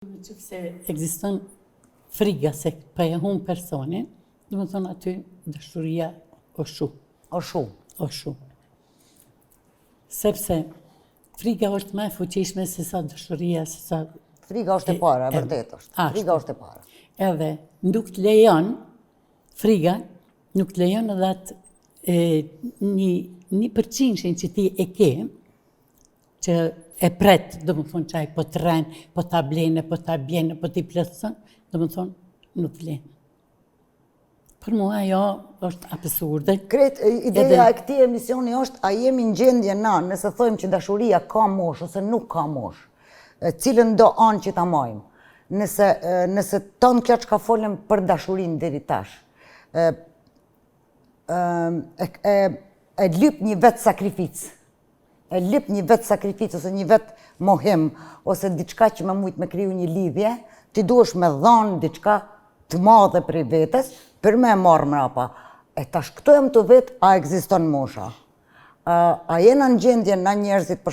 Nëse ekziston friga se pa e humb personin, do të thonë aty dashuria o shu. Sepse friga është më e fuqishme se sa dashuria, se sa Friga është e para, vërtet është. Friga është e para. Edhe nuk të lejon friga, nuk të lejon edhe atë një përqinshin që ti e ke, që e pret, do më thonë qaj, po të rren, po ta blene, po ta bjene, po t'i plëtsën, do më thonë, nuk vlen. Për mua ajo është absurde. Ideja e këtij emisioni është, a jemi në gjendje na, nëse thojmë që dashuria ka moshë ose nuk ka moshë, cilën do anë që ta majmë. Nëse tonë kjo që ka folëm për dashurinë deri tash, e lyp një vetë sakrificë, ose një vetë mohim, ose diçka që me mujtë me kriju një lidhje, ti duhesh me dhanë diçka të madhe prej vetës, për me marrë mrapa. E tash këto jam të vetë, a ekziston mosha? A jena në gjendje na njerëzit për